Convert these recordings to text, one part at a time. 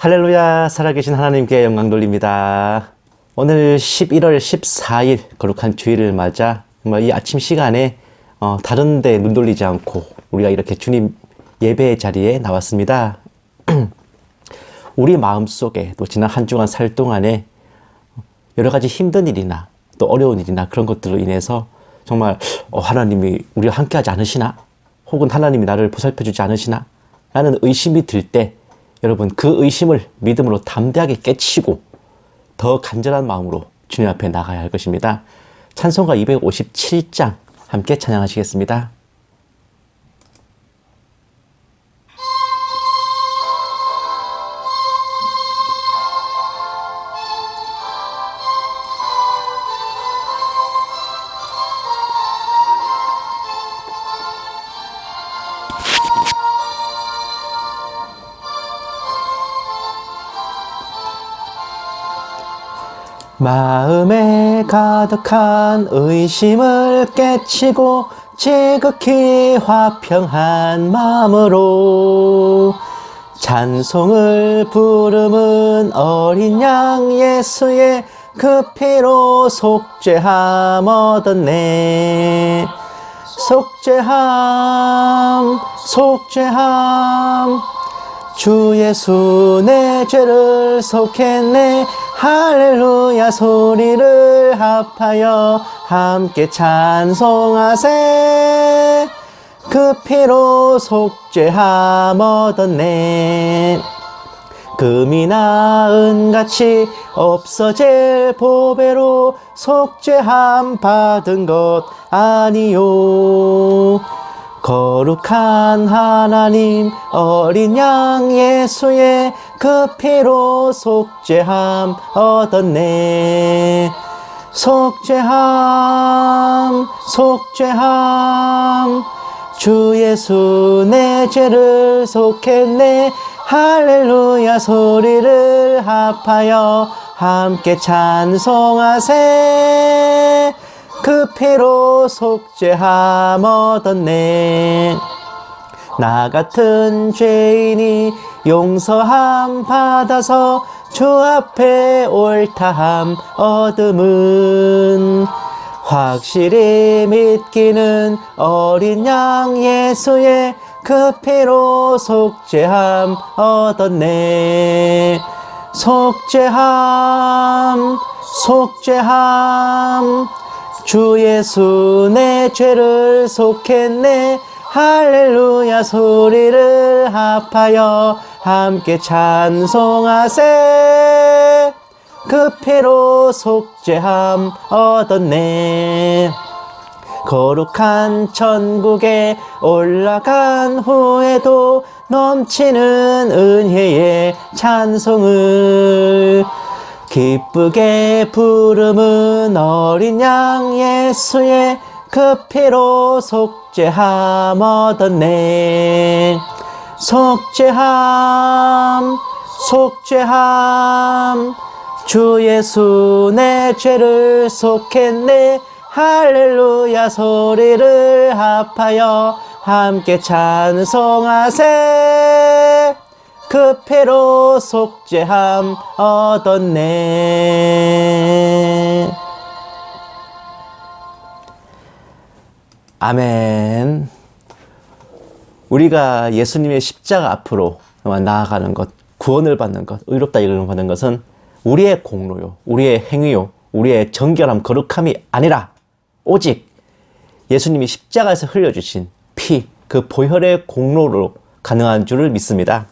할렐루야, 살아계신 하나님께 영광 돌립니다. 오늘 11월 14일 거룩한 주일을 맞아 정말 이 아침 시간에 다른 데 눈 돌리지 않고 우리가 이렇게 주님 예배의 자리에 나왔습니다. 우리 마음속에 또 지난 한 주간 살 동안에 여러 가지 힘든 일이나 또 어려운 일이나 그런 것들로 인해서 정말 하나님이 우리와 함께하지 않으시나? 혹은 하나님이 나를 보살펴주지 않으시나? 라는 의심이 들 때 여러분 그 의심을 믿음으로 담대하게 깨치고 더 간절한 마음으로 주님 앞에 나가야 할 것입니다. 찬송가 257장 함께 찬양하시겠습니다. 마음에 가득한 의심을 깨치고 지극히 화평한 마음으로 찬송을 부름은 어린 양 예수의 그 피로 속죄함 얻었네. 속죄함 주 예수 내 죄를 속했네. 할렐루야 소리를 합하여 함께 찬송하세. 그 피로 속죄함 얻었네. 금이나 은같이 없어질 보배로 속죄함 받은 것 아니요. 거룩한 하나님 어린 양 예수의 그 피로 속죄함 얻었네. 속죄함 주 예수 내 죄를 속했네. 할렐루야 소리를 합하여 함께 찬송하세. 그 피로 속죄함 얻었네. 나 같은 죄인이 용서함 받아서 주 앞에 옳다함 얻음은 확실히 믿기는 어린 양 예수의 그 피로 속죄함 얻었네. 속죄함 주 예수 내 죄를 속했네. 할렐루야 소리를 합하여 함께 찬송하세. 그 피로 속죄함 얻었네. 거룩한 천국에 올라간 후에도 넘치는 은혜의 찬송을 기쁘게 부름은 어린 양 예수의 그 피로 속죄함 얻었네. 속죄함 주 예수 내 죄를 속했네. 할렐루야 소리를 합하여 함께 찬송하세. 그 피로 속죄함 얻었네. 아멘. 우리가 예수님의 십자가 앞으로 나아가는 것, 구원을 받는 것, 의롭다 이름을 받는 것은 우리의 공로요, 우리의 행위요, 우리의 정결함, 거룩함이 아니라 오직 예수님이 십자가에서 흘려주신 피, 그 보혈의 공로로 가능한 줄을 믿습니다.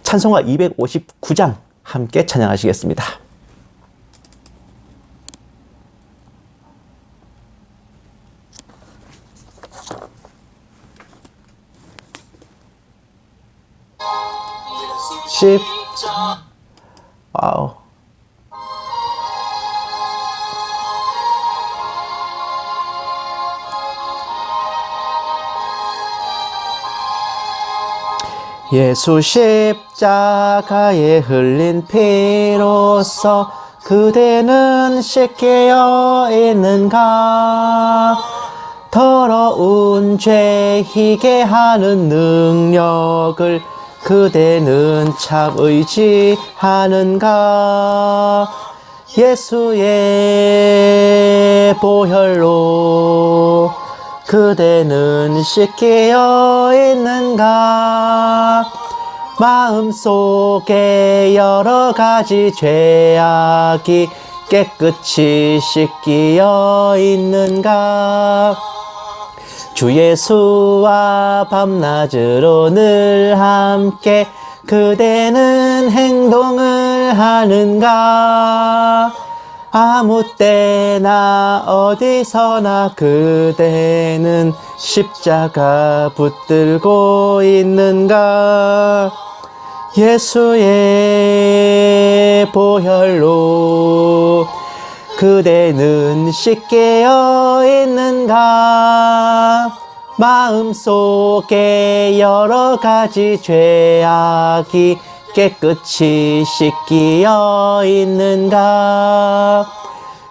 찬송가 259장 함께 찬양하시겠습니다. 와우. 예수 십자가에 흘린 피로써 그대는 씻겨 있는가? 더러운 죄 희게 하는 능력을 그대는 참 의지하는가. 예수의 보혈로 그대는 씻기어 있는가. 마음속에 여러 가지 죄악이 깨끗이 씻기어 있는가. 주 예수와 밤낮으로 늘 함께 그대는 행동을 하는가. 아무 때나 어디서나 그대는 십자가 붙들고 있는가. 예수의 보혈로 그대는 씻기어 있는가. 마음속에 여러 가지 죄악이 깨끗이 씻기어 있는가.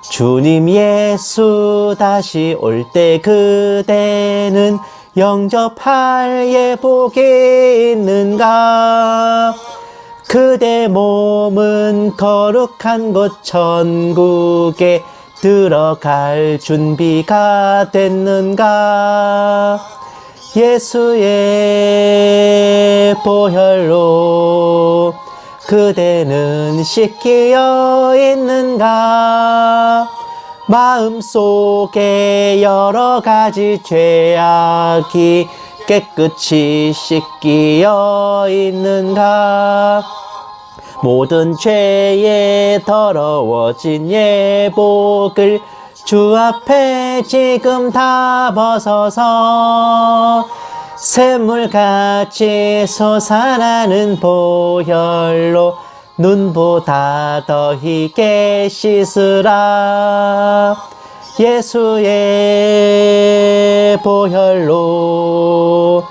주님 예수 다시 올 때 그대는 영접할 예복이 있는가. 그대 몸은 거룩한 곳 천국에 들어갈 준비가 됐는가. 예수의 보혈로 그대는 씻기어 있는가. 마음속에 여러 가지 죄악이 깨끗이 씻기어 있는가. 모든 죄에 더러워진 예복을 주 앞에 지금 다 벗어서 샘물같이 솟아나는 보혈로 눈보다 더 희게 씻으라. 예수의 보혈로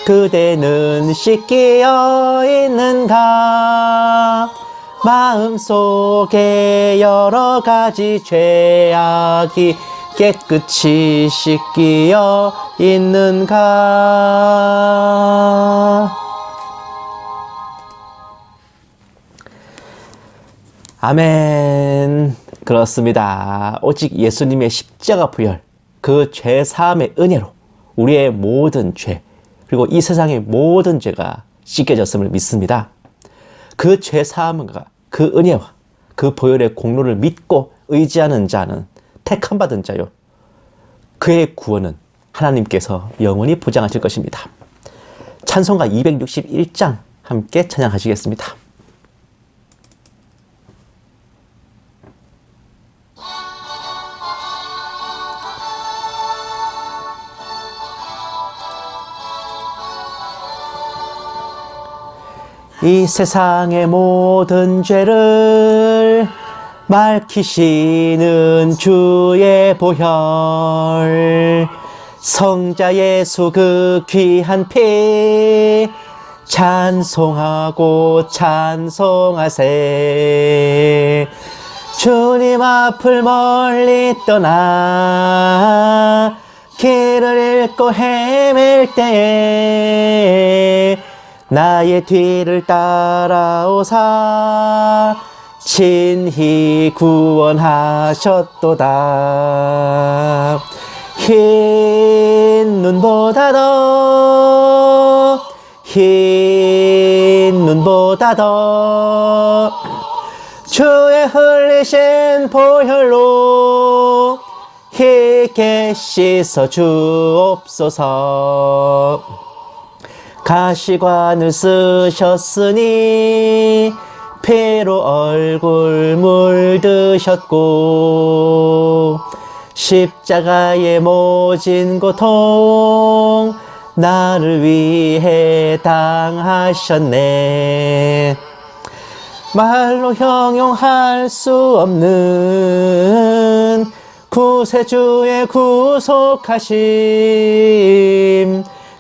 그대는 씻기어 있는가. 마음속에 여러 가지 죄악이 깨끗이 씻기어 있는가. 아멘. 그렇습니다. 오직 예수님의 십자가 보혈, 그 죄사함의 은혜로 우리의 모든 죄, 그리고 이 세상의 모든 죄가 씻겨졌음을 믿습니다. 그 죄사함과 그 은혜와 그 보혈의 공로를 믿고 의지하는 자는 택함 받은 자요, 그의 구원은 하나님께서 영원히 보장하실 것입니다. 찬송가 261장 함께 찬양하시겠습니다. 이 세상의 모든 죄를 맑히시는 주의 보혈, 성자 예수 그 귀한 피 찬송하고 찬송하세. 주님 앞을 멀리 떠나 길을 잃고 헤맬 때에 나의 뒤를 따라오사 친히 구원하셨도다. 흰 눈보다 더 주의 흘리신 보혈로 희게 씻어 주옵소서. 가시관을 쓰셨으니 피로 얼굴 물드셨고 십자가의 모진 고통 나를 위해 당하셨네. 말로 형용할 수 없는 구세주의 구속하심,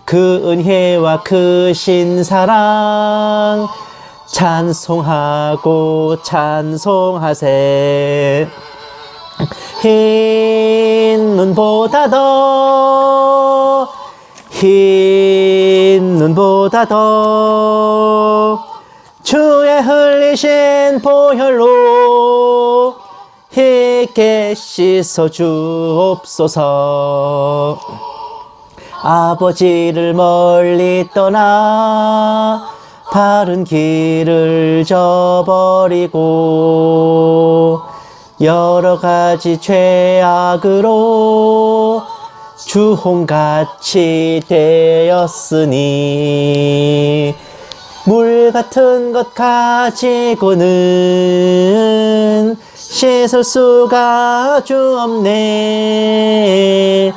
그 은혜와 크신 사랑 찬송하고 찬송하세. 흰 흰 눈보다 더 주의 흘리신 보혈로 희게 씻어 주옵소서. 아버지를 멀리 떠나 바른 길을 저버리고 여러 가지 죄악으로 주홍같이 되었으니 물 같은 것 가지고는 씻을 수가 주 없네.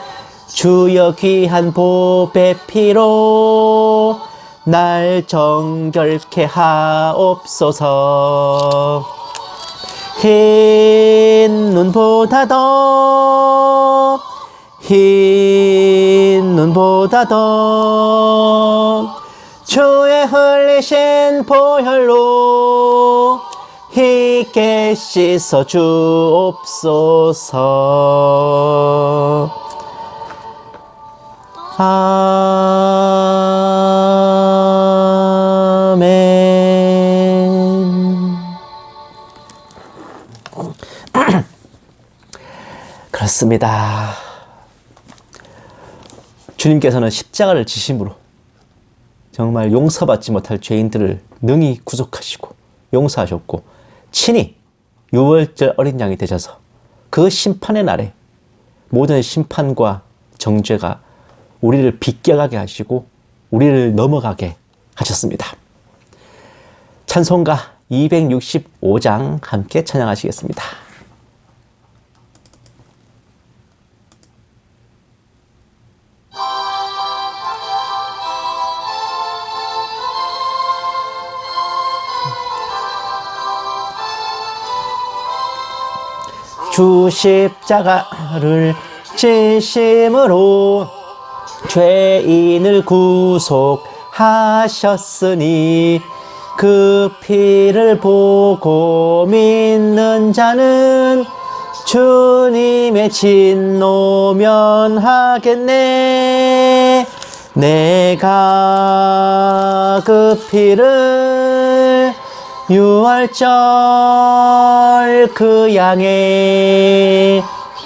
주여 귀한 보배 피로 날 정결케 하옵소서. 흰 눈보다 더 흰 눈보다 더 주의 흘리신 보혈로 희게 씻어 주옵소서. 아멘. 그렇습니다. 주님께서는 십자가를 지심으로 정말 용서받지 못할 죄인들을 능히 구속하시고 용서하셨고 친히 유월절 어린 양이 되셔서 그 심판의 날에 모든 심판과 정죄가 우리를 비껴가게 하시고 우리를 넘어가게 하셨습니다. 찬송가 265장 함께 찬양하시겠습니다. 주 십자가를 지심으로 죄인을 구속하셨으니 그 피를 보고 믿는 자는 주님의 진노 면하겠네. 내가 그 피를 유월절 그 양의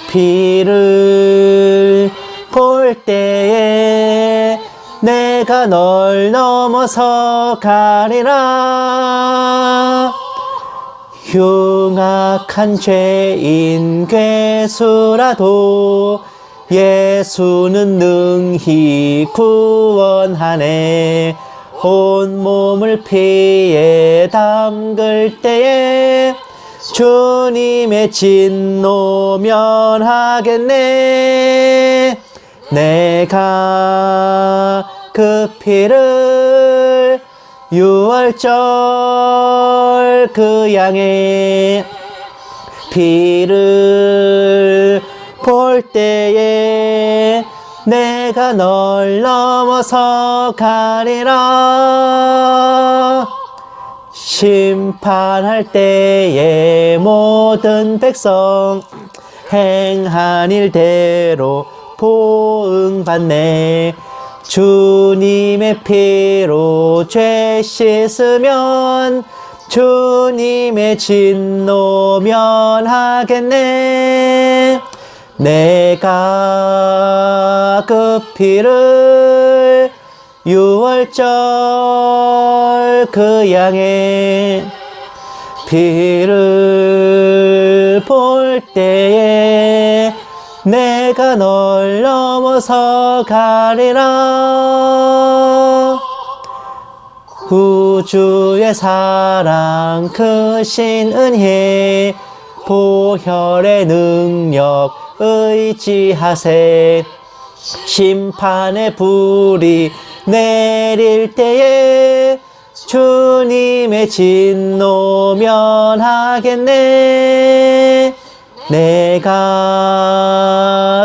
피를 볼 때에 내가 널 넘어서 가리라. 흉악한 죄인 괴수라도 예수는 능히 구원하네. 온몸을 피에 담글 때에 주님의 진노 면하겠네. 내가 그 피를 유월절 그 양의 피를 볼 때에 내가 널 넘어서 가리라. 심판할 때에 모든 백성 행한 일대로 보응받네. 주님의 피로 죄 씻으면 주님의 진노 면하겠네. 내가 그 피를 유월절 그 양의 피를 볼 때에 내가 널 넘어서 가리라. 구주의 사랑 크신 은혜 보혈의 능력 의지하세. 심판의 불이 내릴 때에 주님의 진노 면하겠네. 내가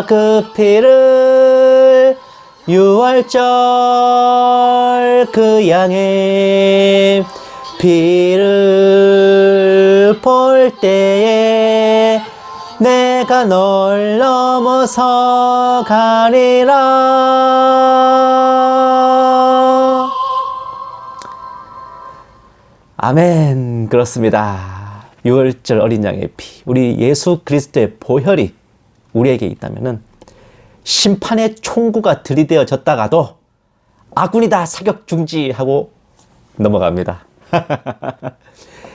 그 피를 유월절 그 양의 피를 볼 때에 내가 널 넘어서 가리라. 아멘. 그렇습니다. 6월절 어린 양의 피, 우리 예수 그리스도의 보혈이 우리에게 있다면은 심판의 총구가 들이대어졌다가도 아군이다 사격 중지하고 넘어갑니다.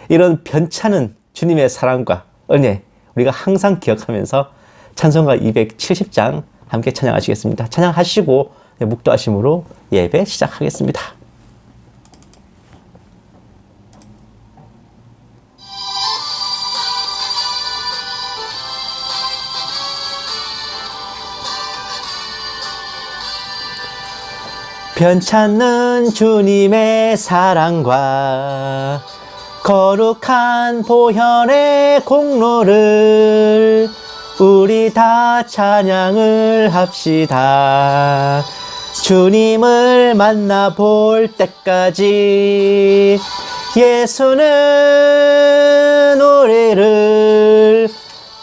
이런 변찮은 주님의 사랑과 은혜 우리가 항상 기억하면서 찬송가 270장 함께 찬양하시겠습니다. 찬양하시고 묵도하심으로 예배 시작하겠습니다. 변찮는 주님의 사랑과 거룩한 보혈의 공로를 우리 다 찬양을 합시다. 주님을 만나볼 때까지 예수는 우리를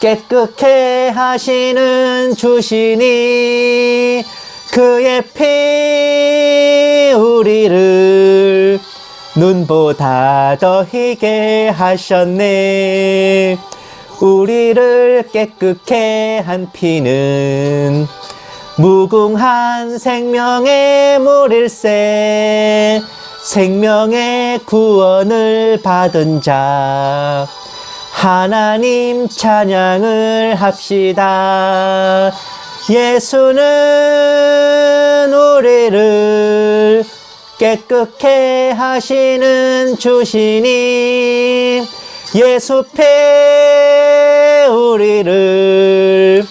깨끗게 하시는 주시니 그의 피 우리를 눈보다 더 희게 하셨네. 우리를 깨끗게 한 피는 무궁한 생명의 물일세. 생명의 구원을 받은 자 하나님 찬양을 합시다. 예수는 우리를 깨끗게 하시는 주시니 예수 피 우리를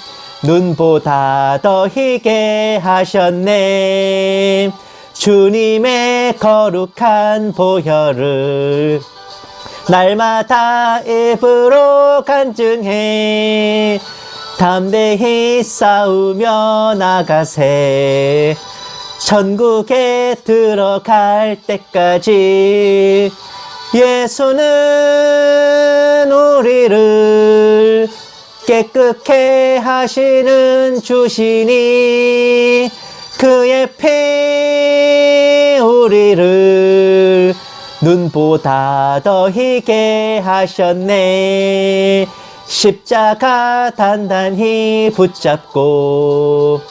눈보다 더 희게 하셨네. 주님의 거룩한 보혈을 날마다 입으로 간증해 담대히 싸우며 나가세. 천국에 들어갈 때까지 예수는 우리를 깨끗게 하시는 주시니 그의 피 우리를 눈보다 더 희게 하셨네. 십자가 단단히 붙잡고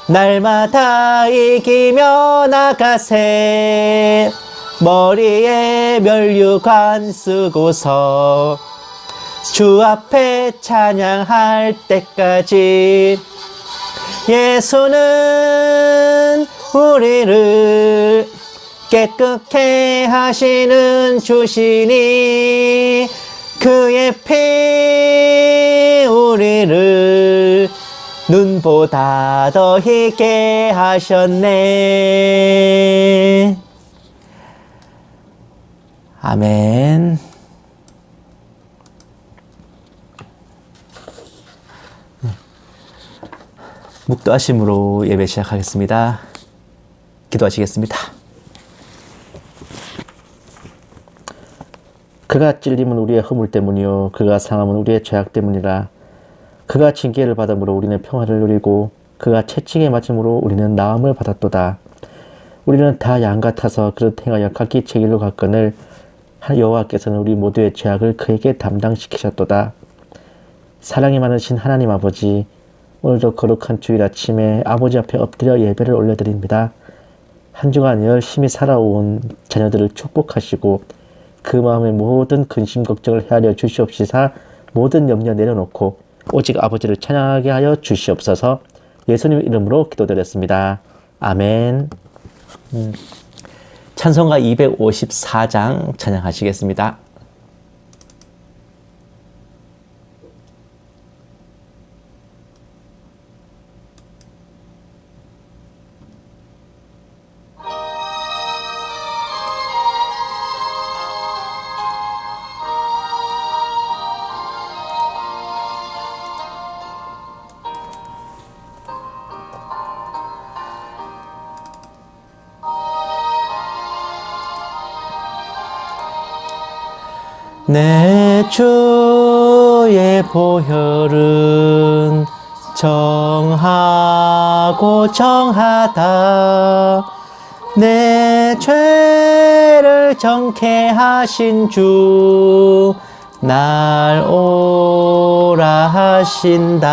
날마다 이기며 나가세. 머리에 면류관 쓰고서 주 앞에 찬양할 때까지 예수는 우리를 깨끗게 하시는 주시니 그의 피 우리를 눈보다 더 희게 하셨네. 아멘. 묵도하심으로 예배 시작하겠습니다. 기도하시겠습니다. 그가 찔림은 우리의 허물 때문이요 그가 상함은 우리의 죄악 때문이라. 그가 징계를 받음으로 우리는 평화를 누리고 그가 채찍에 맞음으로 우리는 나음을 받았도다. 우리는 다 양 같아서 그릇 행하여 각기 제 길로 갔거늘 여호와께서는 우리 모두의 죄악을 그에게 담당시키셨도다. 사랑이 많으신 하나님 아버지, 오늘도 거룩한 주일 아침에 아버지 앞에 엎드려 예배를 올려드립니다. 한 주간 열심히 살아온 자녀들을 축복하시고 그 마음의 모든 근심 걱정을 헤아려 주시옵시사 모든 염려 내려놓고 오직 아버지를 찬양하게 하여 주시옵소서. 예수님 이름으로 기도드렸습니다. 아멘. 찬송가 254장 찬양하시겠습니다. 내 주 너의 보혈은 정하고 정하다. 내 죄를 정케 하신 주 날 오라 하신다.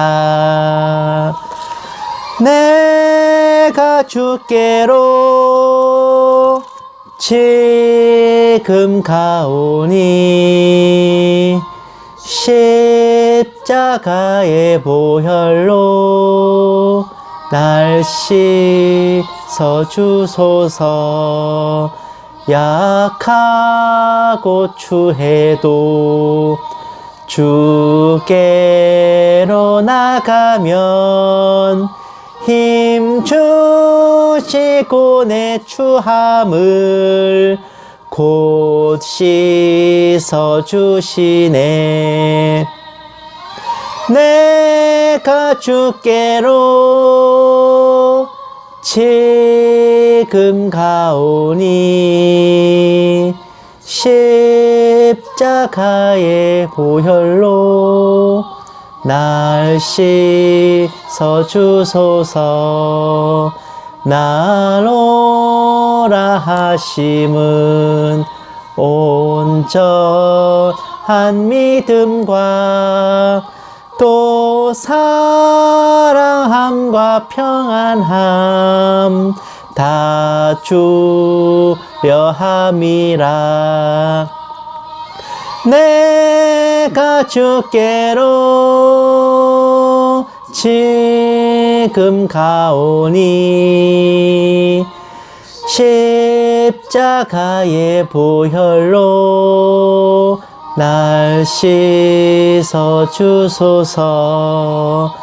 내가 주께로 지금 가오니 십자가의 보혈로 날 씻어 주소서. 약하고 추해도 주께로 나가면 힘 주시고 내 추함을 곧 씻어 주시네. 내가 주께로 지금 가오니 십자가의 보혈로 날 씻어 주소서. 날 오라 하심은 온전한 믿음과 또 사랑함과 평안함 다 주려 함이라. 내가 주께로 지금 가오니 십자가의 보혈로 날 씻어 주소서.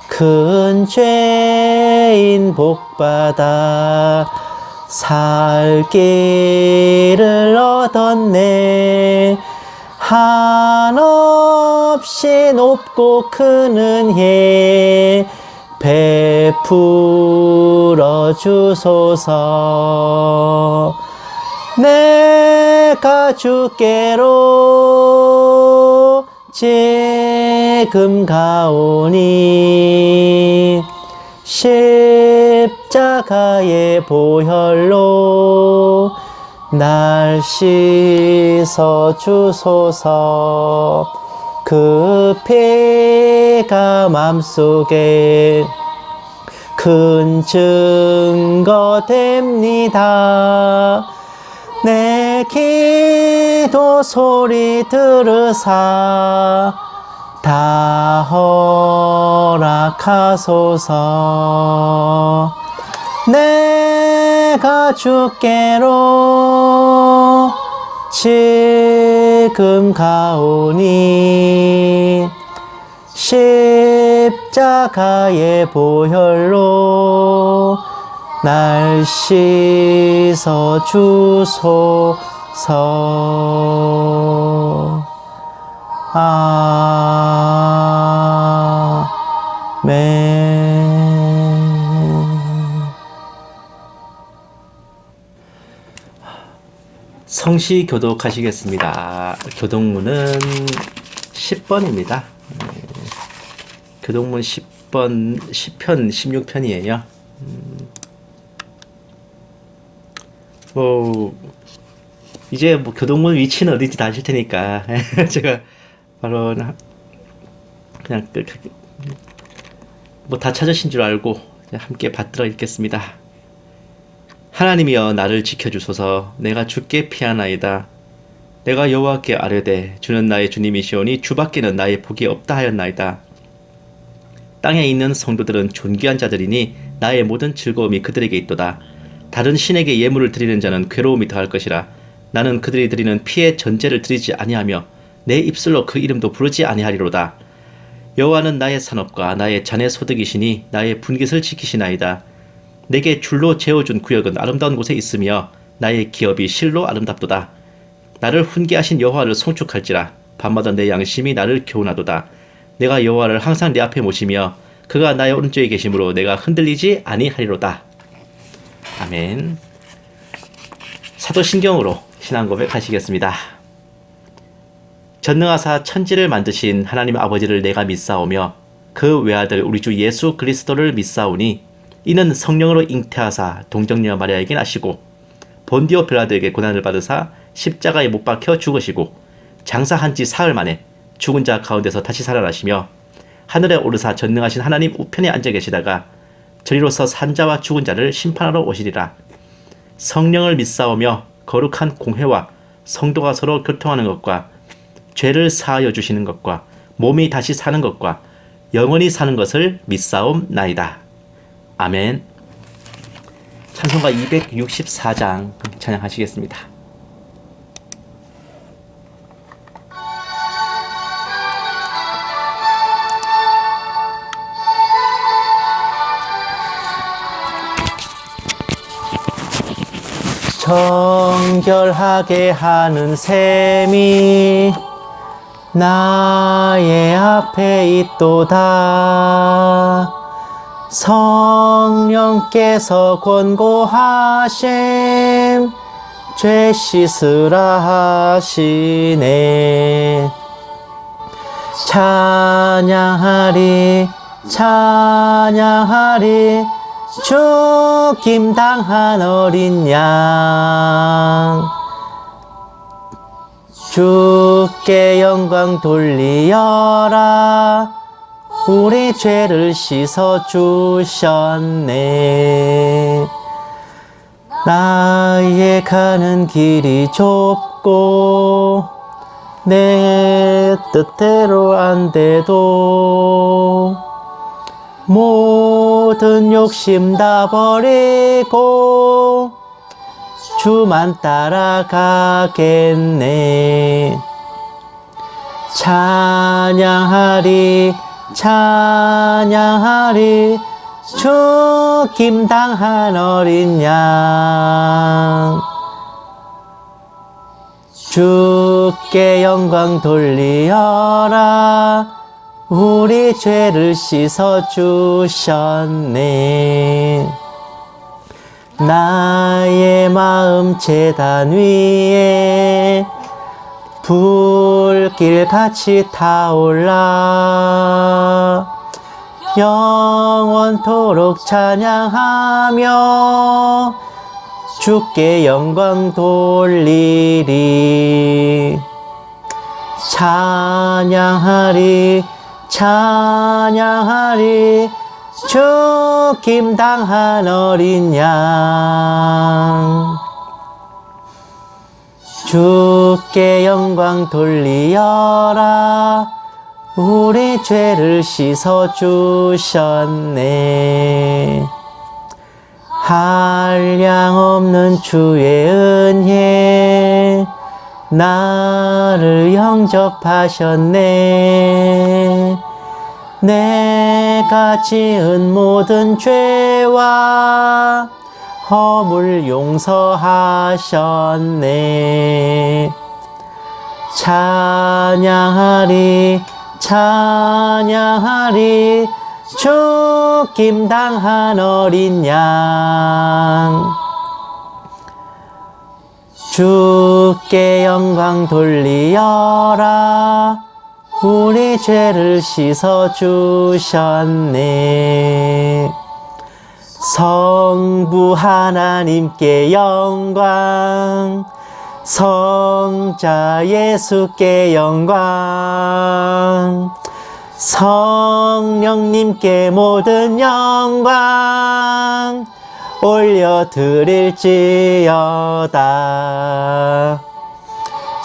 큰 죄인 복받아 살 길을 얻었네. 한없이 높고 큰 은혜 베풀어 주소서. 내가 주께로 지금 가오니 십자가의 보혈로 날 씻어 주소서. 그 피가 맘속에 큰 증거 됩니다. 내 기도 소리 들으사 다 허락하소서. 내가 주께로 지금 가오니 십자가의 보혈로 날 씻어 주소서. 아멘. 성시 교독하시겠습니다. 교독문은 10번입니다. 교독문 10번, 10편, 16편이에요. 이제 교독문 위치는 어딘지 다 아실 테니까 제가 바로 그냥 다 찾으신 줄 알고 함께 받들어 읽겠습니다. 하나님이여 나를 지켜주소서. 내가 주께 피하나이다. 내가 여호와께 아뢰되 주는 나의 주님이시오니 주밖에는 나의 복이 없다 하였나이다. 땅에 있는 성도들은 존귀한 자들이니 나의 모든 즐거움이 그들에게 있도다. 다른 신에게 예물을 드리는 자는 괴로움이 더할 것이라. 나는 그들이 드리는 피의 전제를 드리지 아니하며 내 입술로 그 이름도 부르지 아니하리로다. 여호와는 나의 산업과 나의 자네 소득이시니 나의 분깃을 지키시나이다. 내게 줄로 재어준 구역은 아름다운 곳에 있으며 나의 기업이 실로 아름답도다. 나를 훈계하신 여호와를 송축할지라. 밤마다 내 양심이 나를 교훈하도다. 내가 여호와를 항상 내 앞에 모시며 그가 나의 오른쪽에 계심으로 내가 흔들리지 아니하리로다. 아멘. 사도신경으로 신앙 고백하시겠습니다. 전능하사 천지를 만드신 하나님 아버지를 내가 믿사오며 그 외아들 우리 주 예수 그리스도를 믿사오니 이는 성령으로 잉태하사 동정녀 마리아에게 나시고 본디오 빌라도에게 고난을 받으사 십자가에 못 박혀 죽으시고 장사한 지 사흘 만에 죽은 자 가운데서 다시 살아나시며 하늘에 오르사 전능하신 하나님 우편에 앉아 계시다가 저리로서 산자와 죽은 자를 심판하러 오시리라. 성령을 믿사오며 거룩한 공회와 성도가 서로 교통하는 것과 죄를 사하여 주시는 것과 몸이 다시 사는 것과 영원히 사는 것을 믿사옵나이다. 아멘. 찬송가 264장 찬양하시겠습니다. 정결하게 하는 셈이 나의 앞에 있도다. 성령께서 권고하심 죄 씻으라 하시네. 찬양하리 찬양하리 죽임당한 어린 양 주께 영광 돌리어라. 우리 죄를 씻어 주셨네. 나의 가는 길이 좁고 내 뜻대로 안 돼도 모든 욕심 다 버리고 주만 따라가겠네. 찬양하리 찬양하리 죽임당한 어린 양 주께 영광 돌리어라. 우리 죄를 씻어 주셨네. 나의 마음 제단 위에 불길같이 타올라 영원토록 찬양하며 주께 영광 돌리리. 찬양하리 찬양하리 죽임당한 어린 양 주께 영광 돌리어라. 우리 죄를 씻어 주셨네. 한량없는 주의 은혜 나를 영접하셨네. 내가 지은 모든 죄와 허물 용서하셨네. 찬양하리 찬양하리 죽임당한 어린 양 주께 영광 돌리어라. 우리 죄를 씻어 주셨네. 성부 하나님께 영광 성자 예수께 영광 성령님께 모든 영광 올려드릴지어다.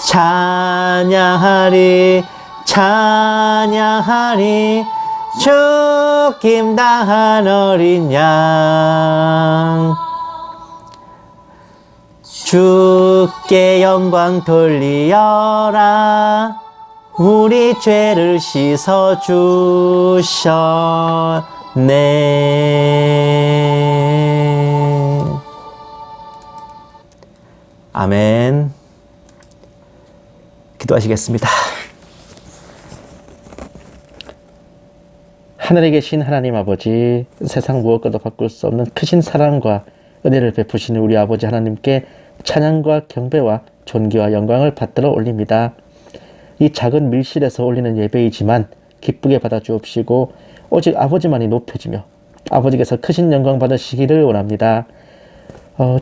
찬양하리 찬양하리 죽임당한 어린 양 주께 영광 돌리어라. 우리 죄를 씻어 주셨네. 아멘. 기도하시겠습니다. 하늘에 계신 하나님 아버지, 세상 무엇과도 바꿀 수 없는 크신 사랑과 은혜를 베푸시는 우리 아버지 하나님께 찬양과 경배와 존귀와 영광을 받들어 올립니다. 이 작은 밀실에서 올리는 예배이지만 기쁘게 받아주옵시고 오직 아버지만이 높여지며 아버지께서 크신 영광 받으시기를 원합니다.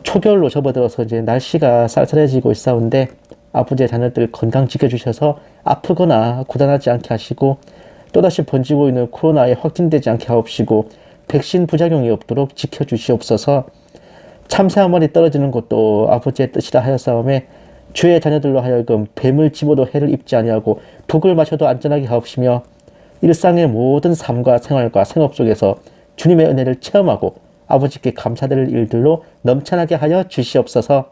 초겨울로 접어들어서 이제 날씨가 쌀쌀해지고 있사온데 아버지의 자녀들 건강 지켜주셔서 아프거나 고단하지 않게 하시고 또다시 번지고 있는 코로나에 확진되지 않게 하옵시고 백신 부작용이 없도록 지켜주시옵소서. 참새 한 마리 떨어지는 것도 아버지의 뜻이라 하였사오매 주의 자녀들로 하여금 뱀을 집어도 해를 입지 아니하고 북을 마셔도 안전하게 하옵시며 일상의 모든 삶과 생활과 생업 속에서 주님의 은혜를 체험하고 아버지께 감사드릴 일들로 넘쳐나게 하여 주시옵소서.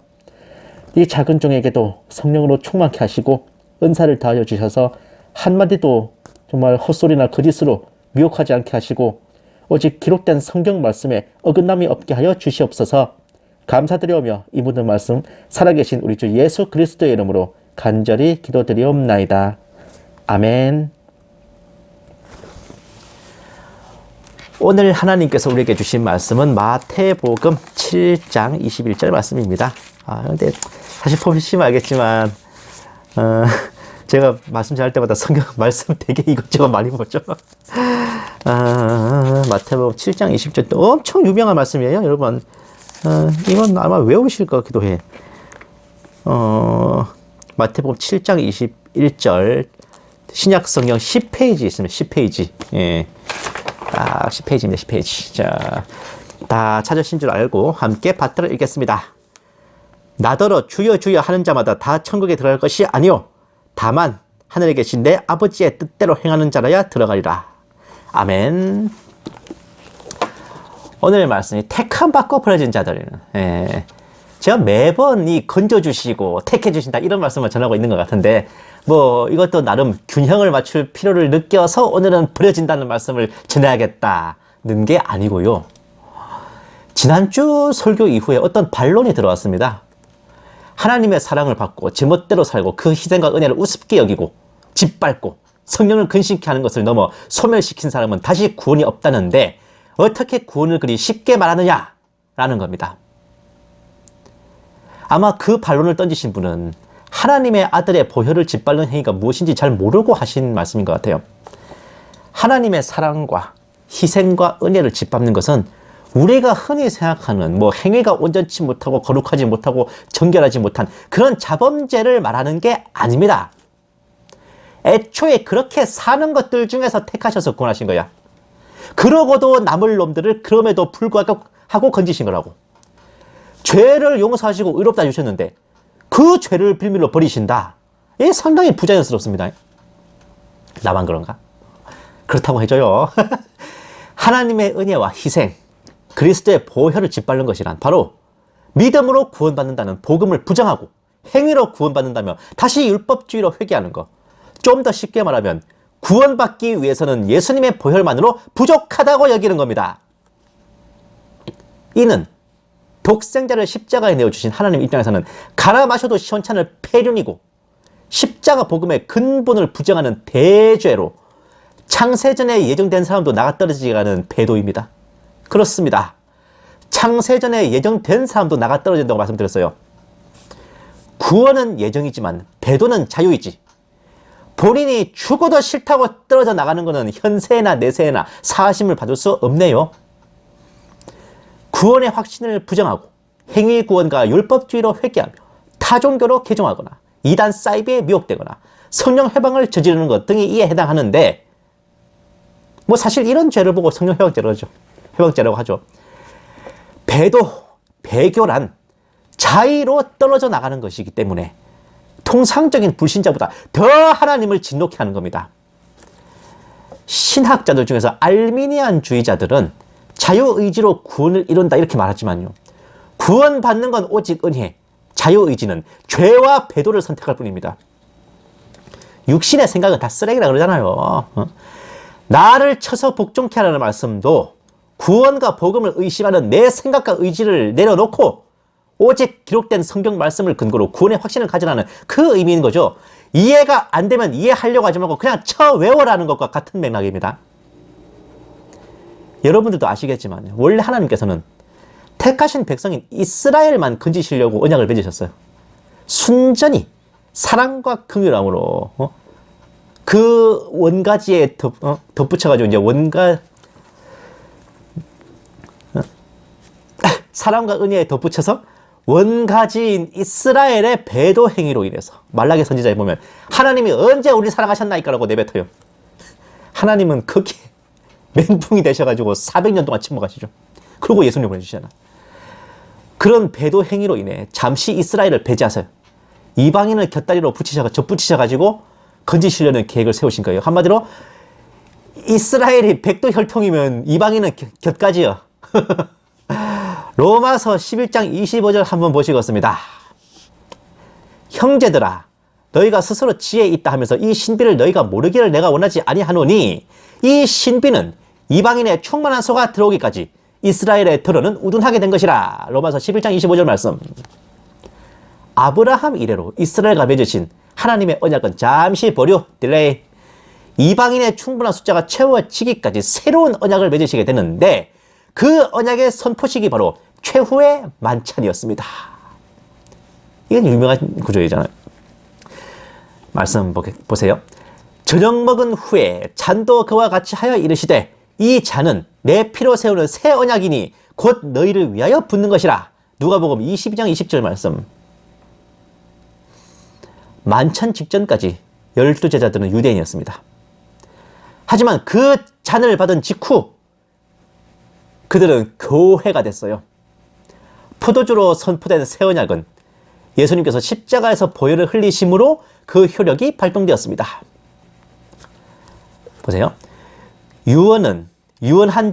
이 작은 종에게도 성령으로 충만케 하시고 은사를 더하여 주셔서 한마디도 정말 헛소리나 거짓으로 미혹하지 않게 하시고 오직 기록된 성경 말씀에 어긋남이 없게 하여 주시옵소서. 감사드리오며 이 모든 말씀 살아계신 우리 주 예수 그리스도의 이름으로 간절히 기도드리옵나이다. 아멘. 오늘 하나님께서 우리에게 주신 말씀은 마태복음 7장 21절 말씀입니다. 근데 사실 보시면 알겠지만 제가 말씀 전할 때마다 성경 말씀 되게 이것저것 많이 보죠. 마태복음 7장 20절 엄청 유명한 말씀이에요, 여러분. 이건 아마 외우실 것 같기도 해. 마태복음 7장 21절 신약 성경 10페이지 있으면 10페이지. 예. 10페이지입니다. 10페이지. 자, 다 찾으신 줄 알고 함께 받들어 읽겠습니다. 나더러 주여 주여 하는 자마다 다 천국에 들어갈 것이 아니요 다만 하늘에 계신 내 아버지의 뜻대로 행하는 자라야 들어가리라. 아멘. 오늘 말씀이 택함 받고 버려진 자들이는, 제가 매번 이 건져주시고 택해주신다 이런 말씀을 전하고 있는 것 같은데 뭐 이것도 나름 균형을 맞출 필요를 느껴서 오늘은 버려진다는 말씀을 전해야겠다는 게 아니고요. 지난주 설교 이후에 어떤 반론이 들어왔습니다. 하나님의 사랑을 받고 제멋대로 살고 그 희생과 은혜를 우습게 여기고 짓밟고 성령을 근심케 하는 것을 넘어 소멸시킨 사람은 다시 구원이 없다는데 어떻게 구원을 그리 쉽게 말하느냐라는 겁니다. 아마 그 반론을 던지신 분은 하나님의 아들의 보혈을 짓밟는 행위가 무엇인지 잘 모르고 하신 말씀인 것 같아요. 하나님의 사랑과 희생과 은혜를 짓밟는 것은 우리가 흔히 생각하는 뭐 행위가 온전치 못하고 거룩하지 못하고 정결하지 못한 그런 자범죄를 말하는 게 아닙니다. 애초에 그렇게 사는 것들 중에서 택하셔서 구원하신 거야. 그러고도 남을 놈들을 그럼에도 불구하고 건지신 거라고. 죄를 용서하시고 의롭다 주셨는데 그 죄를 빌미로 버리신다. 이게 상당히 부자연스럽습니다. 나만 그런가? 그렇다고 해줘요. 하나님의 은혜와 희생, 그리스도의 보혈을 짓밟는 것이란 바로 믿음으로 구원받는다는 복음을 부정하고 행위로 구원받는다며 다시 율법주의로 회개하는 것. 좀 더 쉽게 말하면 구원받기 위해서는 예수님의 보혈만으로 부족하다고 여기는 겁니다. 이는 독생자를 십자가에 내어주신 하나님 입장에서는 갈아 마셔도 시원찮을 폐륜이고 십자가 복음의 근본을 부정하는 대죄로 창세전에 예정된 사람도 나가떨어지가는 배도입니다. 그렇습니다. 창세전에 예정된 사람도 나가떨어진다고 말씀드렸어요. 구원은 예정이지만 배도는 자유이지. 본인이 죽어도 싫다고 떨어져 나가는 것은 현세나 내세나 사하심을 받을 수 없네요. 구원의 확신을 부정하고 행위 구원과 율법주의로 회개하며 타종교로 개종하거나 이단 사이비에 미혹되거나 성령 회방을 저지르는 것 등이 이에 해당하는데 뭐 사실 이런 죄를 보고 성령 회방죄라고 하죠. 배도, 배교란 자의로 떨어져 나가는 것이기 때문에 통상적인 불신자보다 더 하나님을 진노케 하는 겁니다. 신학자들 중에서 알미니안주의자들은 자유의지로 구원을 이룬다 이렇게 말하지만요. 구원받는 건 오직 은혜, 자유의지는 죄와 배도를 선택할 뿐입니다. 육신의 생각은 다 쓰레기라 그러잖아요. 나를 쳐서 복종케 하라는 말씀도 구원과 복음을 의심하는 내 생각과 의지를 내려놓고 오직 기록된 성경 말씀을 근거로 구원의 확신을 가지라는 그 의미인 거죠. 이해가 안 되면 이해하려고 하지 말고 그냥 외워라는 것과 같은 맥락입니다. 여러분들도 아시겠지만 원래 하나님께서는 택하신 백성인 이스라엘만 건지시려고 언약을 맺으셨어요. 순전히 사랑과 긍휼함으로 그 원가지에 덧붙여가지고 이제 사랑과 은혜에 덧붙여서 원가지인 이스라엘의 배도 행위로 인해서 말라기 선지자에 보면 하나님이 언제 우리 사랑하셨나이까 라고 내뱉어요. 하나님은 거기에 멘붕이 되셔가지고 400년 동안 침묵하시죠. 그리고 예수님을 보내주시잖아. 그런 배도 행위로 인해 잠시 이스라엘을 배제하세요. 이방인을 곁다리로 붙이셔가지고 건지시려는 계획을 세우신 거예요. 한마디로 이스라엘이 백도 혈통이면 이방인은 곁가지요. 로마서 11장 25절 한번 보시겠습니다. 형제들아 너희가 스스로 지혜 있다 하면서 이 신비를 너희가 모르기를 내가 원하지 아니하노니 이 신비는 이방인의 충만한 소가 들어오기까지 이스라엘의 들어는 우둔하게 된 것이라. 로마서 11장 25절 말씀. 아브라함 이래로 이스라엘과 맺으신 하나님의 언약은 잠시 보류, 딜레이. 이방인의 충분한 숫자가 채워지기까지 새로운 언약을 맺으시게 되는데 그 언약의 선포식이 바로 최후의 만찬이었습니다. 이건 유명한 구조이잖아요. 말씀 보세요. 저녁 먹은 후에 잔도 그와 같이 하여 이르시되 이 잔은 내 피로 세우는 새 언약이니 곧 너희를 위하여 붓는 것이라. 누가복음 22장 20절 말씀. 만찬 직전까지 12제자들은 유대인이었습니다. 하지만 그 잔을 받은 직후 그들은 교회가 됐어요. 포도주로 선포된 새 언약은 예수님께서 십자가에서 보혈을 흘리심으로 그 효력이 발동되었습니다. 보세요. 유언한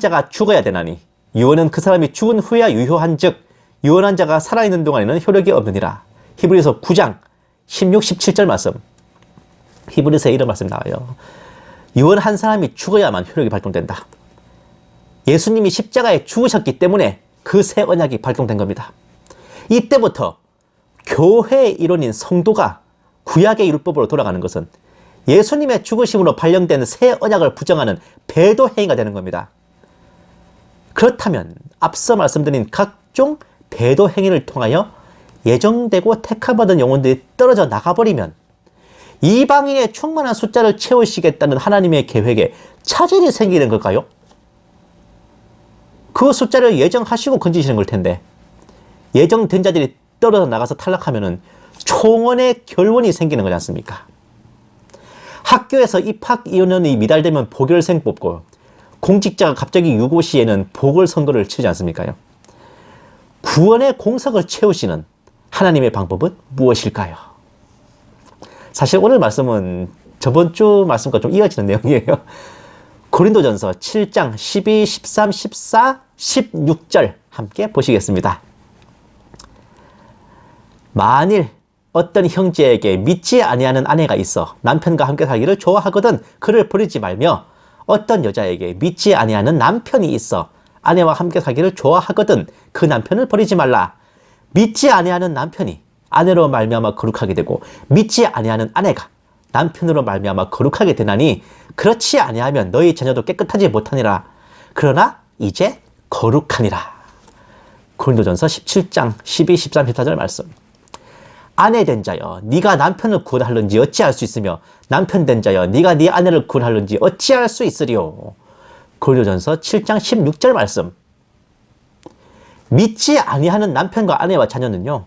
자가 죽어야 되나니 유언은 그 사람이 죽은 후에야 유효한 즉 유언한 자가 살아있는 동안에는 효력이 없느니라. 히브리서 9장 16, 17절 말씀. 히브리서에 이런 말씀 나와요. 유언한 사람이 죽어야만 효력이 발동된다. 예수님이 십자가에 죽으셨기 때문에 그 새 언약이 발동된 겁니다. 이때부터 교회의 일원인 성도가 구약의 율법으로 돌아가는 것은 예수님의 죽으심으로 발령된 새 언약을 부정하는 배도 행위가 되는 겁니다. 그렇다면 앞서 말씀드린 각종 배도 행위를 통하여 예정되고 택함받은 영혼들이 떨어져 나가버리면 이방인의 충만한 숫자를 채우시겠다는 하나님의 계획에 차질이 생기는 걸까요? 그 숫자를 예정하시고 건지시는 걸 텐데 예정된 자들이 떨어져 나가서 탈락하면은 총원의 결원이 생기는 거지 않습니까? 학교에서 입학 인원이 미달되면 보결생 뽑고 공직자가 갑자기 유고 시에는 보궐선거를 치지 않습니까요? 구원의 공석을 채우시는 하나님의 방법은 무엇일까요? 사실 오늘 말씀은 저번 주 말씀과 좀 이어지는 내용이에요. 고린도전서 7장 12, 13, 14, 16절 함께 보시겠습니다. 만일 어떤 형제에게 믿지 아니하는 아내가 있어 남편과 함께 살기를 좋아하거든 그를 버리지 말며 어떤 여자에게 믿지 아니하는 남편이 있어 아내와 함께 살기를 좋아하거든 그 남편을 버리지 말라. 믿지 아니하는 남편이 아내로 말미암아 거룩하게 되고 믿지 아니하는 아내가 남편으로 말미암아 거룩하게 되나니 그렇지 아니하면 너희 자녀도 깨끗하지 못하니라. 그러나 이제 거룩하니라. 고린도전서 17장 12, 13, 14절 말씀. 아내 된 자여 네가 남편을 구원하는지 어찌할 수 있으며 남편 된 자여 네가 네 아내를 구원하는지 어찌할 수 있으리요. 고린도전서 7장 16절 말씀. 믿지 아니하는 남편과 아내와 자녀는요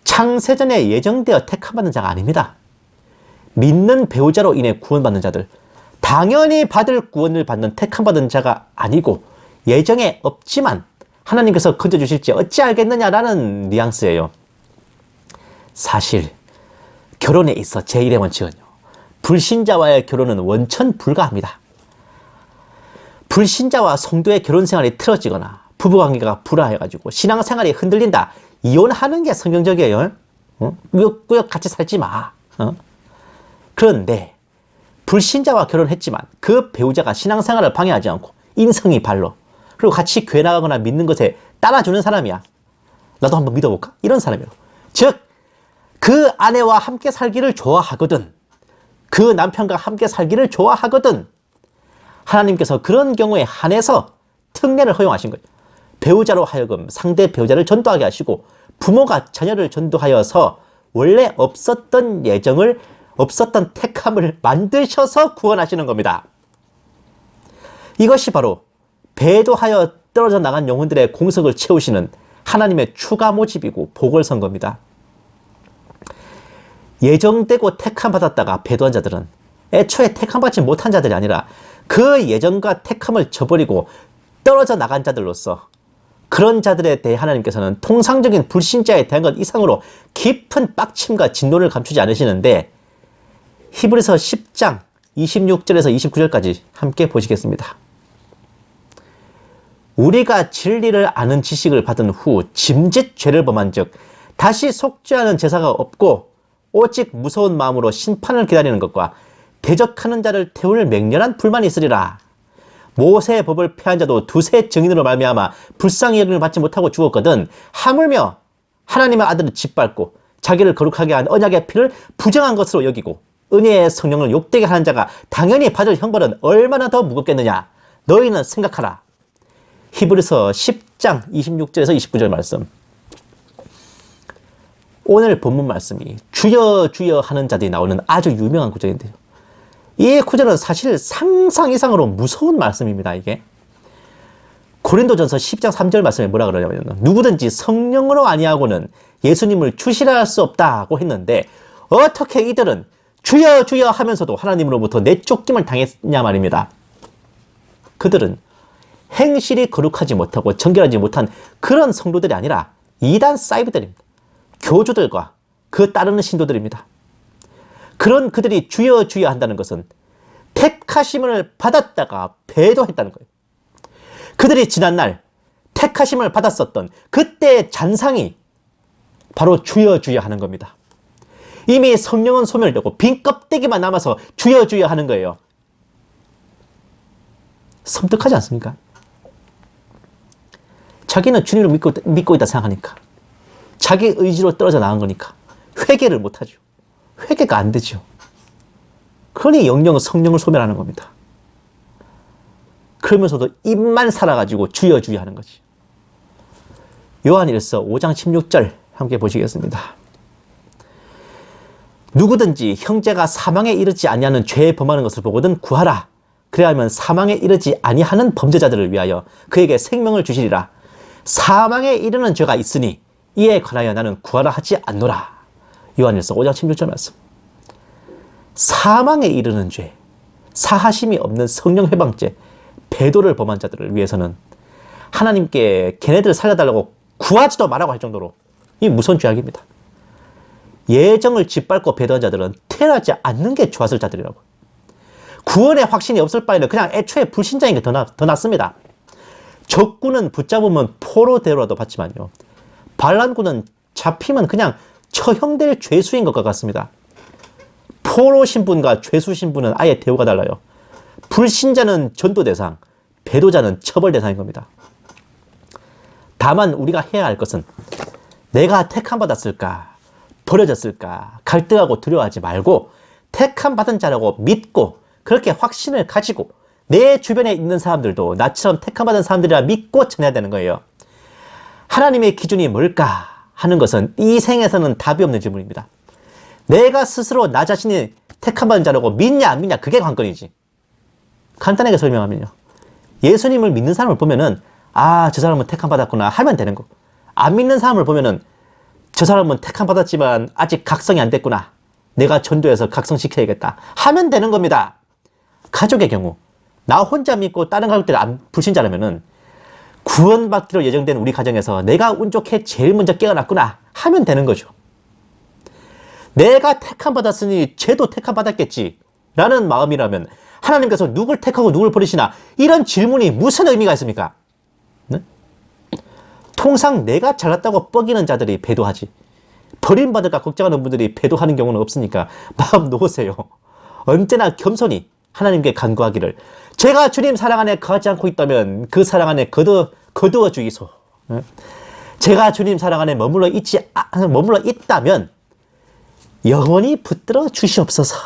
창세전에 예정되어 택함받는 자가 아닙니다. 믿는 배우자로 인해 구원받는 자들, 당연히 받을 구원을 받는 택함받은 자가 아니고 예정에 없지만 하나님께서 건져주실지 어찌 알겠느냐라는 뉘앙스예요. 사실 결혼에 있어 제1의 원칙은요 불신자와의 결혼은 원천 불가합니다. 불신자와 성도의 결혼 생활이 틀어지거나 부부관계가 불화해가지고 신앙생활이 흔들린다, 이혼하는 게 성경적이에요. 꾸역꾸역 같이 살지 마. 그런데 불신자와 결혼했지만 그 배우자가 신앙생활을 방해하지 않고 인성이 발로 그리고 같이 교회 나가거나 믿는 것에 따라주는 사람이야. 나도 한번 믿어볼까? 이런 사람이에요. 즉 그 아내와 함께 살기를 좋아하거든, 그 남편과 함께 살기를 좋아하거든, 하나님께서 그런 경우에 한해서 특례를 허용하신 거예요. 배우자로 하여금 상대 배우자를 전도하게 하시고 부모가 자녀를 전도하여서 원래 없었던 예정을 없었던 택함을 만드셔서 구원하시는 겁니다. 이것이 바로 배도하여 떨어져 나간 영혼들의 공석을 채우시는 하나님의 추가 모집이고 보궐선거입니다. 예정되고 택함받았다가 배도한 자들은 애초에 택함받지 못한 자들이 아니라 그 예정과 택함을 저버리고 떨어져 나간 자들로서 그런 자들에 대해 하나님께서는 통상적인 불신자에 대한 것 이상으로 깊은 빡침과 진노를 감추지 않으시는데, 히브리서 10장 26절에서 29절까지 함께 보시겠습니다. 우리가 진리를 아는 지식을 받은 후 짐짓 죄를 범한 즉 다시 속죄하는 제사가 없고 오직 무서운 마음으로 심판을 기다리는 것과 대적하는 자를 태울 맹렬한 불만이 있으리라. 모세의 법을 폐한 자도 두세 증인으로 말미암아 불쌍히 여김을 받지 못하고 죽었거든 하물며 하나님의 아들을 짓밟고 자기를 거룩하게 한 언약의 피를 부정한 것으로 여기고 은혜의 성령을 욕되게 하는 자가 당연히 받을 형벌은 얼마나 더 무겁겠느냐. 너희는 생각하라. 히브리서 10장 26절에서 29절 말씀. 오늘 본문 말씀이 주여 주여 하는 자들이 나오는 아주 유명한 구절인데요. 이 구절은 사실 상상 이상으로 무서운 말씀입니다. 이게 고린도전서 10장 3절 말씀에 뭐라 그러냐면 누구든지 성령으로 아니하고는 예수님을 주시라 할 수 없다고 했는데 어떻게 이들은 주여 주여 하면서도 하나님으로부터 내쫓김을 당했냐 말입니다. 그들은 행실이 거룩하지 못하고 정결하지 못한 그런 성도들이 아니라 이단 사이비들입니다. 교주들과 그 따르는 신도들입니다. 그런 그들이 주여 주여 한다는 것은 택하심을 받았다가 배도했다는 거예요. 그들이 지난날 택하심을 받았었던 그때의 잔상이 바로 주여 주여 하는 겁니다. 이미 성령은 소멸되고 빈 껍데기만 남아서 주여 주여 하는 거예요. 섬뜩하지 않습니까? 자기는 주님을 믿고 있다 생각하니까, 자기 의지로 떨어져 나간 거니까 회개를 못하죠. 회개가 안 되죠. 그러니 영영은 성령을 소멸하는 겁니다. 그러면서도 입만 살아가지고 주여 주여 하는 거지. 요한일서 5장 16절 함께 보시겠습니다. 누구든지 형제가 사망에 이르지 아니하는 죄에 범하는 것을 보거든 구하라. 그래야하면 사망에 이르지 아니하는 범죄자들을 위하여 그에게 생명을 주시리라. 사망에 이르는 죄가 있으니 이에 관하여 나는 구하라 하지 않노라. 요한일서 5장 16절 말씀. 사망에 이르는 죄, 사하심이 없는 성령 해방죄, 배도를 범한 자들을 위해서는 하나님께 걔네들을 살려달라고 구하지도 말라고 할 정도로 이 무서운 죄악입니다. 예정을 짓밟고 배도한 자들은 태어나지 않는 게 좋았을 자들이라고. 구원의 확신이 없을 바에는 그냥 애초에 불신자인 게 더 낫습니다. 적군은 붙잡으면 포로대로라도 받지만요, 반란군은 잡히면 그냥 처형될 죄수인 것과 같습니다. 포로 신분과 죄수 신분은 아예 대우가 달라요. 불신자는 전도 대상, 배도자는 처벌 대상인 겁니다. 다만 우리가 해야 할 것은 내가 택함 받았을까, 버려졌을까 갈등하고 두려워하지 말고 택함 받은 자라고 믿고 그렇게 확신을 가지고 내 주변에 있는 사람들도 나처럼 택함 받은 사람들이라 믿고 전해야 되는 거예요. 하나님의 기준이 뭘까 하는 것은 이 생에서는 답이 없는 질문입니다. 내가 스스로 나 자신이 택함 받은 자라고 믿냐 안 믿냐 그게 관건이지. 간단하게 설명하면요, 예수님을 믿는 사람을 보면은 아, 저 사람은 택함 받았구나 하면 되는 거. 안 믿는 사람을 보면은 저 사람은 택함 받았지만 아직 각성이 안 됐구나, 내가 전도해서 각성시켜야겠다 하면 되는 겁니다. 가족의 경우 나 혼자 믿고 다른 가족들이 불신자라면은 구원받기로 예정된 우리 가정에서 내가 운 좋게 제일 먼저 깨어났구나 하면 되는 거죠. 내가 택함 받았으니 쟤도 택함 받았겠지 라는 마음이라면 하나님께서 누굴 택하고 누굴 버리시나 이런 질문이 무슨 의미가 있습니까? 네? 통상 내가 잘났다고 뻐기는 자들이 배도하지, 버림받을까 걱정하는 분들이 배도하는 경우는 없으니까 마음 놓으세요. 언제나 겸손히 하나님께 간구하기를, 제가 주님 사랑 안에 거하지 않고 있다면 그 사랑 안에 거두어 주이소. 제가 주님 사랑 안에 머물러 있다면 영원히 붙들어 주시옵소서.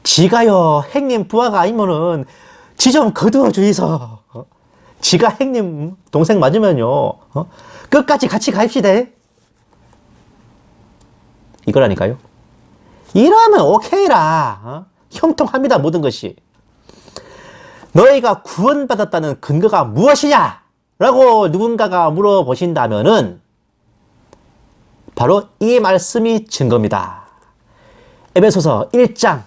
지가요 행님 부하가 아니면은 지 좀 거두어 주이소. 지가 행님 동생 맞으면요, 끝까지 같이 가입시다. 이거라니까요. 이러면 오케이라. 형통합니다. 모든 것이. 너희가 구원받았다는 근거가 무엇이냐? 라고 누군가가 물어보신다면은 바로 이 말씀이 증거입니다. 에베소서 1장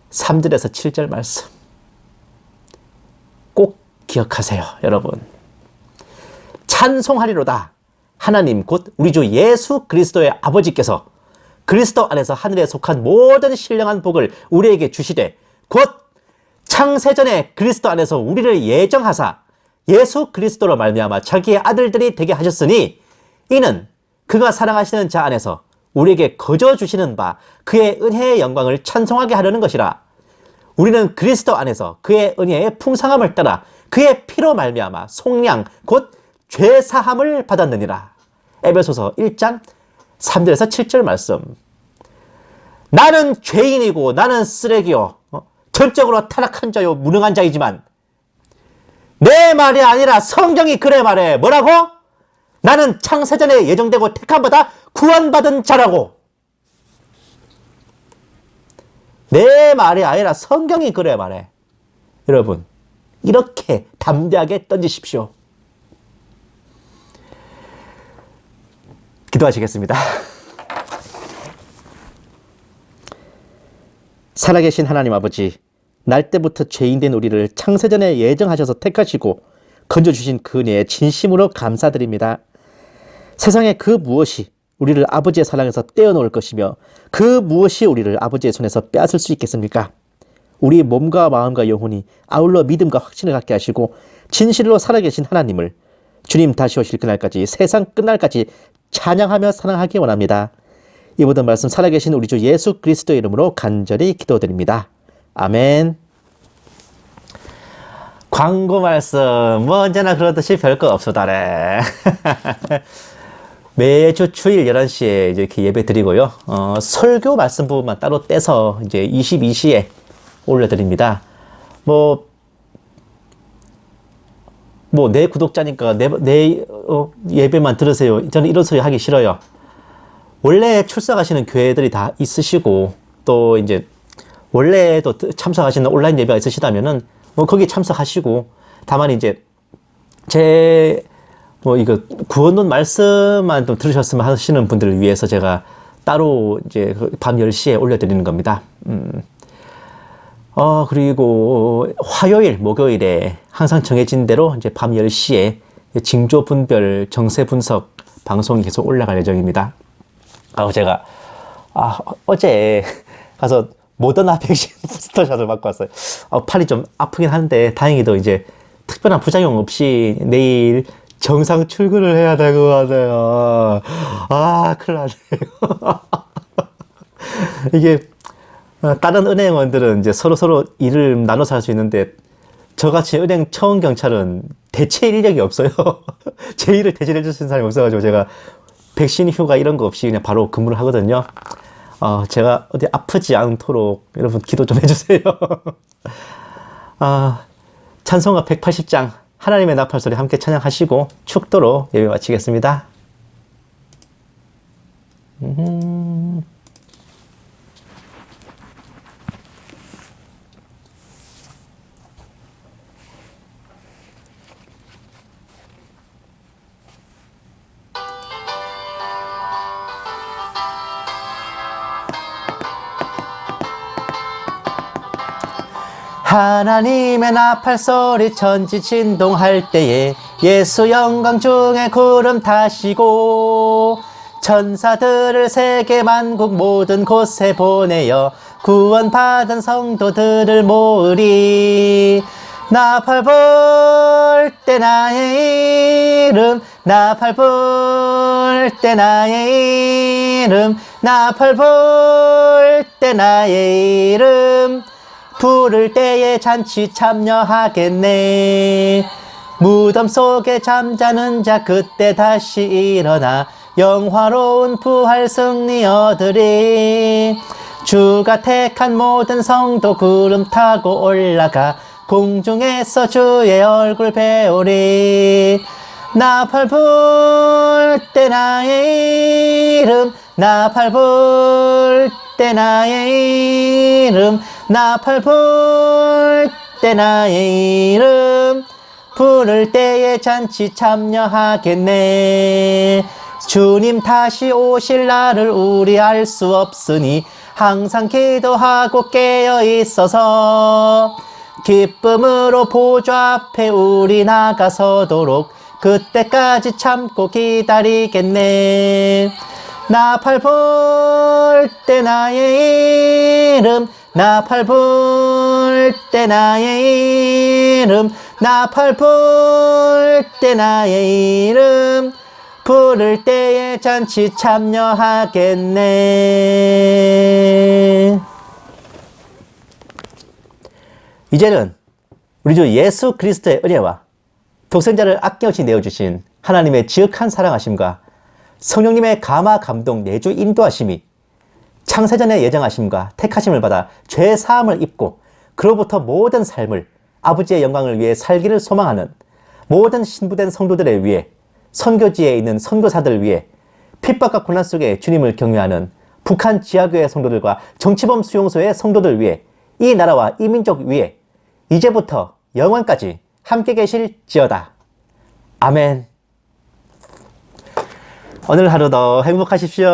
3절에서 7절 말씀. 꼭 기억하세요, 여러분. 찬송하리로다. 하나님 곧 우리 주 예수 그리스도의 아버지께서 그리스도 안에서 하늘에 속한 모든 신령한 복을 우리에게 주시되 곧 창세전에 그리스도 안에서 우리를 예정하사 예수 그리스도로 말미암아 자기의 아들들이 되게 하셨으니 이는 그가 사랑하시는 자 안에서 우리에게 거저 주시는 바 그의 은혜의 영광을 찬송하게 하려는 것이라. 우리는 그리스도 안에서 그의 은혜의 풍성함을 따라 그의 피로 말미암아 속량 곧 죄사함을 받았느니라. 에베소서 1장 3절에서 7절 말씀. 나는 죄인이고 나는 쓰레기요 전적으로 타락한 자요 무능한 자이지만 내 말이 아니라 성경이 그래 말해. 뭐라고? 나는 창세전에 예정되고 택함받아 구원받은 자라고. 내 말이 아니라 성경이 그래 말해. 여러분, 이렇게 담대하게 던지십시오. 기도하시겠습니다. 살아계신 하나님 아버지, 날 때부터 죄인된 우리를 창세전에 예정하셔서 택하시고 건져주신 그 은혜에 진심으로 감사드립니다. 세상에 그 무엇이 우리를 아버지의 사랑에서 떼어놓을 것이며 그 무엇이 우리를 아버지의 손에서 빼앗을 수 있겠습니까? 우리 몸과 마음과 영혼이 아울러 믿음과 확신을 갖게 하시고 진실로 살아계신 하나님을 주님 다시 오실 그날까지 세상 끝날까지 찬양하며 사랑하기 원합니다. 이 모든 말씀 살아계신 우리 주 예수 그리스도의 이름으로 간절히 기도드립니다. 아멘. 광고 말씀 뭐 언제나 그러듯이 별거 없소다래. 매주 주일 11시에 이렇게 예배 드리고요. 설교 말씀 부분만 따로 떼서 이제 22시에 올려드립니다. 내 구독자니까 내 예배만 들으세요. 저는 이런 소리 하기 싫어요. 원래 출석하시는 교회들이 다 있으시고 또 이제 원래 또 참석하시는 온라인 예배가 있으시다면은 거기 참석하시고 다만 이제 이거 구원론 말씀만 좀 들으셨으면 하시는 분들을 위해서 제가 따로 이제 밤 10시에 올려드리는 겁니다. 그리고 화요일, 목요일에 항상 정해진 대로 이제 밤 10시에 징조 분별 정세 분석 방송이 계속 올라갈 예정입니다. 제가 어제 가서 모더나 백신 부스터샷을 맞고 왔어요. 팔이 좀 아프긴 한데 다행히도 이제 특별한 부작용 없이 내일 정상 출근을 해야 될 것 같아요. 큰일 나네요. 이게 다른 은행원들은 이제 서로 일을 나눠서 할 수 있는데 저같이 은행 처음 경찰은 대체 인력이 없어요. 제 일을 대신해 줄 수 있는 사람이 없어가지고 제가 백신 휴가 이런 거 없이 그냥 바로 근무를 하거든요. 제가 어디 아프지 않도록 여러분 기도 좀 해주세요. 찬송가 180장 하나님의 나팔소리 함께 찬양하시고 축도로 예배 마치겠습니다. 하나님의 나팔소리 천지 진동할 때에 예수 영광 중에 구름 타시고 천사들을 세계 만국 모든 곳에 보내어 구원받은 성도들을 모으리. 나팔 불 때 나의 이름 나팔 불 때 나의 이름 나팔 불 때 나의 이름 부를 때에 잔치 참여하겠네. 무덤 속에 잠자는 자 그때 다시 일어나 영화로운 부활 승리 얻으리. 주가 택한 모든 성도 구름 타고 올라가 공중에서 주의 얼굴 배우리. 나팔 불 때 나의 이름 나팔 불 때 나의 이름 나팔 불 때 나의 이름 부를 때에 잔치 참여하겠네. 주님 다시 오실 날을 우리 알 수 없으니 항상 기도하고 깨어 있어서 기쁨으로 보좌 앞에 우리 나가서도록 그때까지 참고 기다리겠네. 나팔 불 때 나의 이름 나팔 불 때 나의 이름 나팔 불 때 나의 이름 부를 때에 잔치 참여하겠네. 이제는 우리 주 예수 그리스도의 은혜와 독생자를 아낌없이 내어주신 하나님의 지극한 사랑하심과 성령님의 감화 감동 내주 인도하심이 창세전에 예정하심과 택하심을 받아 죄 사함을 입고 그로부터 모든 삶을 아버지의 영광을 위해 살기를 소망하는 모든 신부된 성도들을 위해 선교지에 있는 선교사들을 위해 핍박과 고난 속에 주님을 경외하는 북한 지하교회 성도들과 정치범 수용소의 성도들 위해 이 나라와 이 민족 위에 이제부터 영원까지 함께 계실지어다. 아멘. 오늘 하루도 행복하십시오.